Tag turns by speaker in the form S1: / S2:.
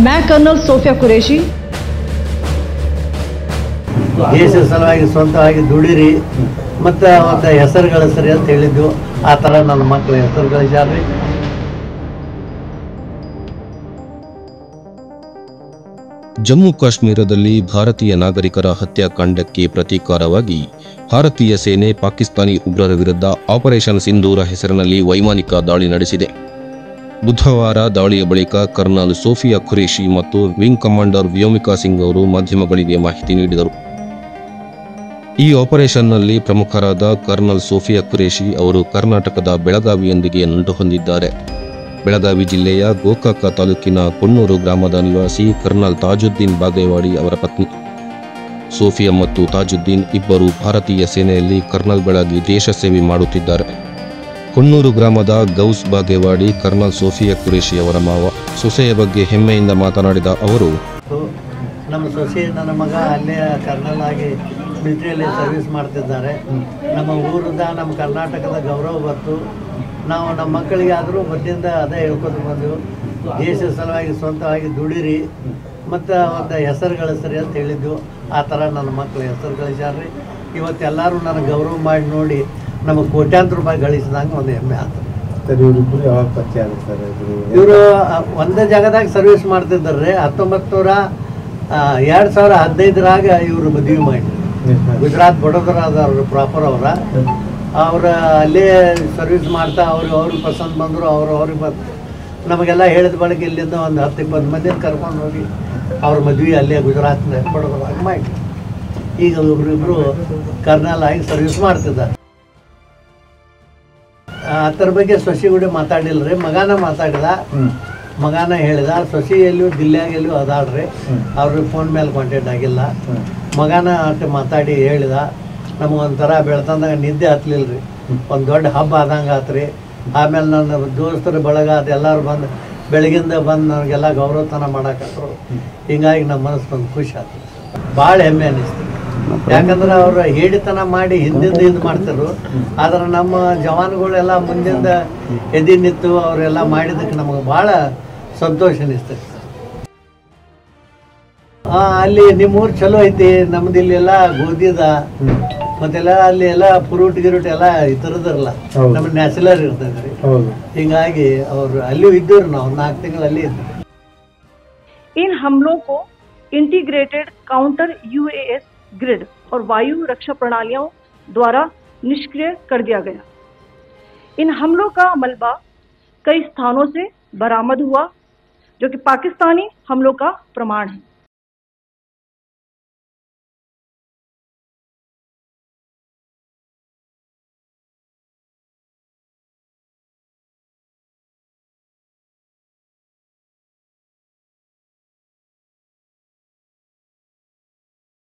S1: मैं colonel Sophia Qureshi
S2: ದೇಶ ಸಲುವಾಗಿ ಸ್ವಂತವಾಗಿ ದುಡಿರಿ ಮತ್ತು ಒಂದು ಹೆಸರು ಗಳಿಸ್ರಿ ಅಂತ ಹೇಳಿದ್ದು. ಆ ಥರ ನನ್ನ ಮಕ್ಕಳು ಹೆಸರು ಗಳಿಸ್ಯಾರ್ರಿ.
S3: ಜಮ್ಮು ಕಾಶ್ಮೀರದಲ್ಲಿ ಭಾರತೀಯ ನಾಗರಿಕರ ಹತ್ಯಾಕಾಂಡಕ್ಕೆ ಪ್ರತೀಕಾರವಾಗಿ ಭಾರತೀಯ ಸೇನೆ ಪಾಕಿಸ್ತಾನಿ ಉಗ್ರರ ವಿರುದ್ಧ ಆಪರೇಷನ್ ಸಿಂಧೂರ ಹೆಸರಿನಲ್ಲಿ ವೈಮಾನಿಕ ದಾಳಿ ನಡೆಸಿದೆ. ಬುಧವಾರ ದಾಳಿಯ ಬಳಿಕ ಕರ್ನಲ್ ಸೋಫಿಯಾ ಖುರೇಶಿ ಮತ್ತು ವಿಂಗ್ ಕಮಾಂಡರ್ ವ್ಯೋಮಿಕಾ ಸಿಂಗ್ ಅವರು ಮಾಧ್ಯಮಗಳಿಗೆ ಮಾಹಿತಿ ನೀಡಿದರು. ಈ ಆಪರೇಷನ್ನಲ್ಲಿ ಪ್ರಮುಖರಾದ ಕರ್ನಲ್ ಸೋಫಿಯಾ ಖುರೇಶಿ ಅವರು ಕರ್ನಾಟಕದ ಬೆಳಗಾವಿಯೊಂದಿಗೆ ನಂಟು ಹೊಂದಿದ್ದಾರೆ. ಬೆಳಗಾವಿ ಜಿಲ್ಲೆಯ ಗೋಕಾಕ ತಾಲೂಕಿನ ಕೊಣ್ಣೂರು ಗ್ರಾಮದ ನಿವಾಸಿ ಕರ್ನಲ್ ತಾಜುದ್ದೀನ್ ಬಾಗೇವಾಡಿ ಅವರ ಪತ್ನಿ. ಸೋಫಿಯಾ ಮತ್ತು ತಾಜುದ್ದೀನ್ ಇಬ್ಬರು ಭಾರತೀಯ ಸೇನೆಯಲ್ಲಿ ಕರ್ನಲ್ಗಳಾಗಿ ದೇಶ ಸೇವೆ ಮಾಡುತ್ತಿದ್ದಾರೆ. ಕೊಣ್ಣೂರು ಗ್ರಾಮದ ಗೌಸ್ ಬಾಗೇವಾಡಿ ಕರ್ನಲ್ ಸೋಫಿಯಾ ಖುರೇಶಿ ಅವರ ಮಾವ. ಸೊಸೆಯ ಬಗ್ಗೆ ಹೆಮ್ಮೆಯಿಂದ ಮಾತನಾಡಿದ ಅವರು,
S2: ನಮ್ಮ ಸೊಸೆ ನನ್ನ ಮಗ ಅಲ್ಲೇ ಕರ್ನಲ್ ಆಗಿ ಮಿಲಿಟರಿಯಲ್ಲಿ ಸರ್ವಿಸ್ ಮಾಡ್ತಿದ್ದಾರೆ. ನಮ್ಮ ಊರದ ನಮ್ಮ ಕರ್ನಾಟಕದ ಗೌರವ ಬಂತು. ನಾವು ನಮ್ಮ ಮಕ್ಕಳಿಗೆ ಆದರೂ ಮೊದಲಿಂದ ಅದೇ ಹೇಳ್ಕೊಂಡು ಬಂದೆವು. ದೇಶದ ಸಲುವಾಗಿ ಸ್ವಂತವಾಗಿ ದುಡಿರಿ ಮತ್ತು ಒಂದು ಹೆಸರು ಗಳಿಸ್ರಿ ಅಂತ ಹೇಳಿದ್ದು. ಆ ಥರ ನನ್ನ ಮಕ್ಕಳು ಹೆಸರು ಗಳಿಸ್ಯಾರ್ರಿ. ಇವತ್ತೆಲ್ಲರೂ ನನಗೆ ಗೌರವ ಮಾಡಿ ನೋಡಿ ನಮಗೆ ಕೋಟ್ಯಾಂತರ ರೂಪಾಯಿ ಗಳಿಸಿದಂಗೆ ಒಂದು ಹೆಮ್ಮೆ ಆಯ್ತು.
S4: ಯಾವಾಗ ಪರಿಚಯ ಆಗುತ್ತೆ ಸರ್?
S2: ಇವರು ಒಂದೇ ಜಾಗದಾಗ ಸರ್ವಿಸ್ ಮಾಡ್ತಿದ್ದಾರೆ. 2015ರಾಗ ಇವರು ಮದುವೆ ಮಾಡಿ ಗುಜರಾತ್ ಬಡೋದರಾದವ್ರು ಪ್ರಾಪರ್ ಅವ್ರ ಅಲ್ಲೇ ಸರ್ವಿಸ್ ಮಾಡ್ತಾ ಅವ್ರಿಗೆ ಪಸಂದ್ ಬಂದರು. ಅವ್ರಿಗೆ ಬಂದು ನಮಗೆಲ್ಲ ಹೇಳಿದ ಬಳಿಕ ಇಲ್ಲಿಂದ ಒಂದು 10-20 ಮಂದಿನ ಕರ್ಕೊಂಡು ಹೋಗಿ ಅವ್ರ ಮದುವೆ ಅಲ್ಲೇ ಗುಜರಾತ್ನ ಬಡೋದ್ರಾಗ ಮಾಡಿ ಈಗ ಒಬ್ರಿಬ್ರು ಕರ್ನಲ್ ಆಗಿ ಸರ್ವಿಸ್ ಮಾಡ್ತಿದ್ದಾರೆ. ಅದ್ರ ಬಗ್ಗೆ ಸೊಸಿ ಕೂಡ ಮಾತಾಡಿಲ್ರಿ. ಮಗಾನ ಮಾತಾಡಿದ, ಮಗಾನ ಹೇಳಿದ. ಸೊಸಿ ಎಲ್ಲೂ ದಿಲ್ಲಿಯಾಗೆಲ್ಲೂ ಅದಾಳ್ರಿ. ಅವ್ರಿಗೆ ಫೋನ್ ಮೇಲೆ ಕಾಂಟ್ಯಾಕ್ಟ್ ಆಗಿಲ್ಲ. ಮಗಾನ ಅಷ್ಟು ಮಾತಾಡಿ ಹೇಳಿದ. ನಮಗೊಂಥರ ಬೆಳ್ತಂದಾಗ ನಿದ್ದೆ ಹತ್ತಲಿಲ್ರಿ. ಒಂದು ದೊಡ್ಡ ಹಬ್ಬ ಆದಂಗೆ ಆತ್ರಿ. ಆಮೇಲೆ ನನ್ನ ದೋಸ್ತರ ಬಳಗ ಅದೆಲ್ಲರೂ ಬಂದು ಬೆಳಗಿಂದ ಬಂದು ನನಗೆಲ್ಲ ಗೌರವತನ ಮಾಡಾಕತ್ರು. ಹಿಂಗಾಗಿ ನಮ್ಮ ಮನಸ್ಸು ಒಂದು ಖುಷಿ ಆಯ್ತು. ಭಾಳ ಹೆಮ್ಮೆ ಅನ್ನಿಸ್ತು. ಯಾಕಂದ್ರೆ ಅವ್ರು ಹೇಳಿತನ ಮಾಡಿ ಹಿಂದಿಂದ ಇದು ಮಾಡ್ತಿದ್ರು. ಆದ್ರೆ ನಮ್ಮ ಜವಾನ್ಗಳೆಲ್ಲ ಮುಂದಿಂದ ಎದಿ ನಿಂತು ಅವರೆಲ್ಲ ಮಾಡಿದ್ದಕ್ಕೆ ನಮಗೆ ಭಾಳ ಸಂತೋಷ ಅನಿಸ್ತದೆ. ಅಲ್ಲಿ ನಿಮ್ಮೂರು ಚಲೋ ಐತಿ, ನಮ್ದು ಇಲ್ಲೆಲ್ಲ ಗೋಧಿದ ಮತ್ತೆಲ್ಲ ಅಲ್ಲಿ ಎಲ್ಲ ಫ್ರೂಟ್ ಗಿರೂಟ್ ಎಲ್ಲ ಇತರದಿರಲ್ಲ, ನಮ್ಮ ನ್ಯಾಚುರಲ್ ಇರ್ತದೆ. ಹಿಂಗಾಗಿ ಅವರು ಅಲ್ಲಿ ಇದ್ದವ್ರು, ನಾವು 4 ತಿಂಗಳು ಅಲ್ಲಿ ಇದ್ವಿ.
S1: इन हमलों को इंटीग्रेटेड काउंटर यूएस ग्रिड और वायु रक्षा प्रणालियों द्वारा निष्क्रिय कर दिया गया। इन हमलों का मलबा कई स्थानों से बरामद हुआ, जो कि पाकिस्तानी हमलों का प्रमाण है।